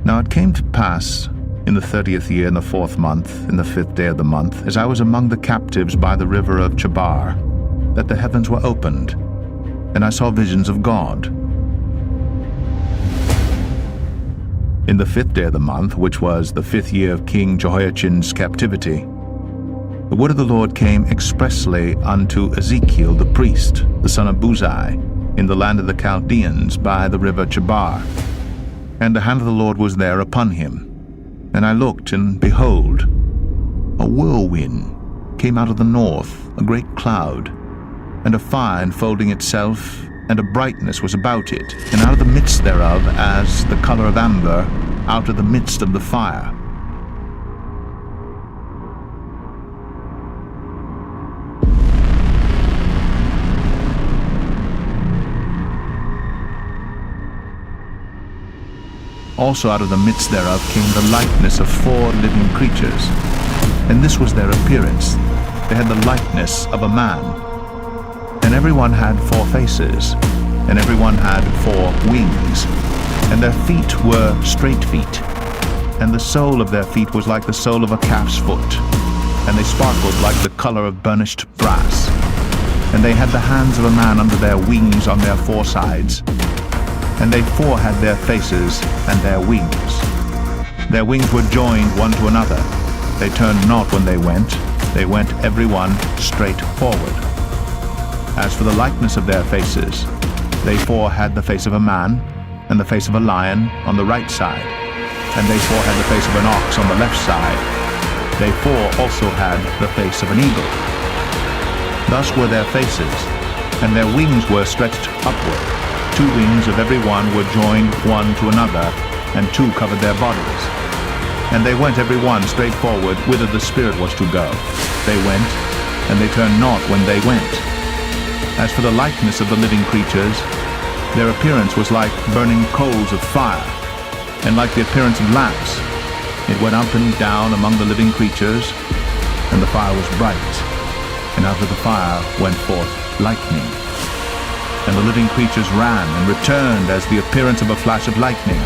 Now it came to pass in the 30th year, in the 4th month, in the 5th day of the month, as I was among the captives by the river of Chebar, that the heavens were opened, and I saw visions of God. In the 5th day of the month, which was the 5th year of King Jehoiachin's captivity, the word of the Lord came expressly unto Ezekiel the priest, the son of Buzi, in the land of the Chaldeans by the river Chebar. And the hand of the Lord was there upon him. And I looked, and behold, a whirlwind came out of the north, a great cloud, and a fire enfolding itself, and a brightness was about it, and out of the midst thereof, as the color of amber, out of the midst of the fire. Also out of the midst thereof came the likeness of 4 living creatures, and this was their appearance. They had the likeness of a man, and every one had 4 faces, and every one had 4 wings, and their feet were straight feet, and the sole of their feet was like the sole of a calf's foot, and they sparkled like the color of burnished brass. And they had the hands of a man under their wings on their 4 sides, and they 4 had their faces and their wings. Their wings were joined one to another. They turned not when they went every one straight forward. As for the likeness of their faces, they 4 had the face of a man, and the face of a lion on the right side, and they 4 had the face of an ox on the left side. They 4 also had the face of an eagle. Thus were their faces, and their wings were stretched upward. 2 wings of every one were joined one to another, and 2 covered their bodies. And they went every one straight forward whither the Spirit was to go. They went, and they turned not when they went. As for the likeness of the living creatures, their appearance was like burning coals of fire, and like the appearance of lamps. It went up and down among the living creatures, and the fire was bright, and out of the fire went forth lightning. And the living creatures ran and returned as the appearance of a flash of lightning.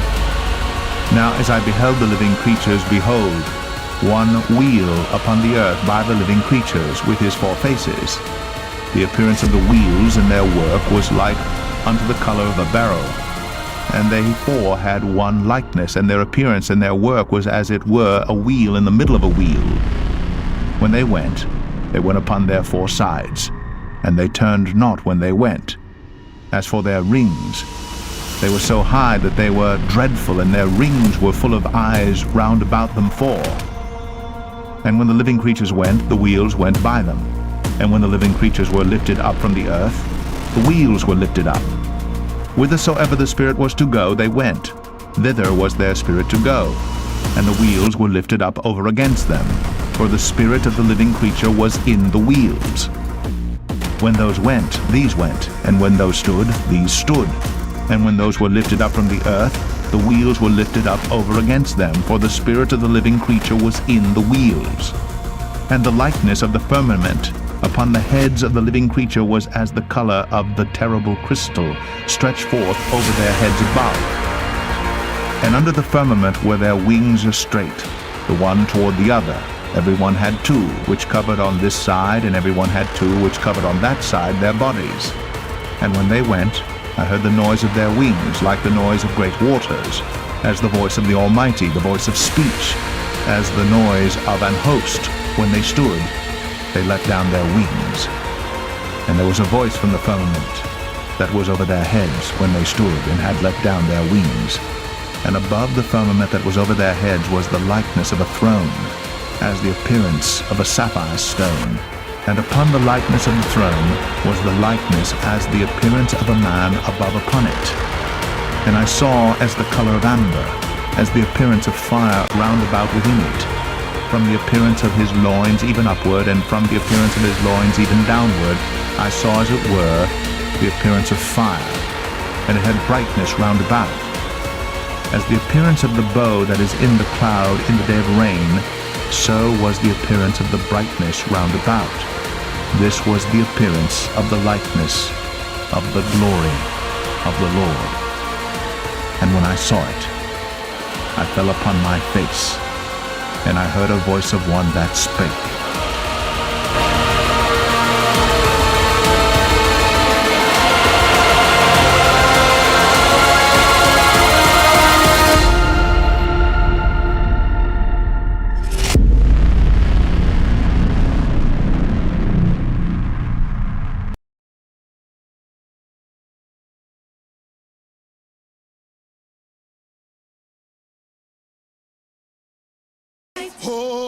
Now as I beheld the living creatures, behold, one wheel upon the earth by the living creatures with his 4 faces. The appearance of the wheels in their work was like unto the color of a beryl. And they 4 had one likeness, and their appearance and their work was as it were a wheel in the middle of a wheel. When they went upon their 4 sides, and they turned not when they went. As for their rings, they were so high that they were dreadful, and their rings were full of eyes round about them 4. And when the living creatures went, the wheels went by them. And when the living creatures were lifted up from the earth, the wheels were lifted up. Whithersoever the Spirit was to go, they went. Thither was their spirit to go. And the wheels were lifted up over against them, for the spirit of the living creature was in the wheels. When those went, these went, and when those stood, these stood. And when those were lifted up from the earth, the wheels were lifted up over against them, for the spirit of the living creature was in the wheels. And the likeness of the firmament upon the heads of the living creature was as the color of the terrible crystal, stretched forth over their heads above. And under the firmament were their wings straight, the one toward the other. Every one had 2, which covered on this side, and every one had 2, which covered on that side their bodies. And when they went, I heard the noise of their wings, like the noise of great waters, as the voice of the Almighty, the voice of speech, as the noise of an host. When they stood, they let down their wings. And there was a voice from the firmament that was over their heads when they stood, and had let down their wings. And above the firmament that was over their heads was the likeness of a throne, as the appearance of a sapphire stone. And upon the likeness of the throne was the likeness as the appearance of a man above upon it. And I saw as the color of amber, as the appearance of fire round about within it. From the appearance of his loins even upward, and from the appearance of his loins even downward, I saw as it were the appearance of fire, and it had brightness round about. As the appearance of the bow that is in the cloud in the day of rain, so was the appearance of the brightness round about. This was the appearance of the likeness of the glory of the Lord. And when I saw it, I fell upon my face, and I heard a voice of one that spake. Oh.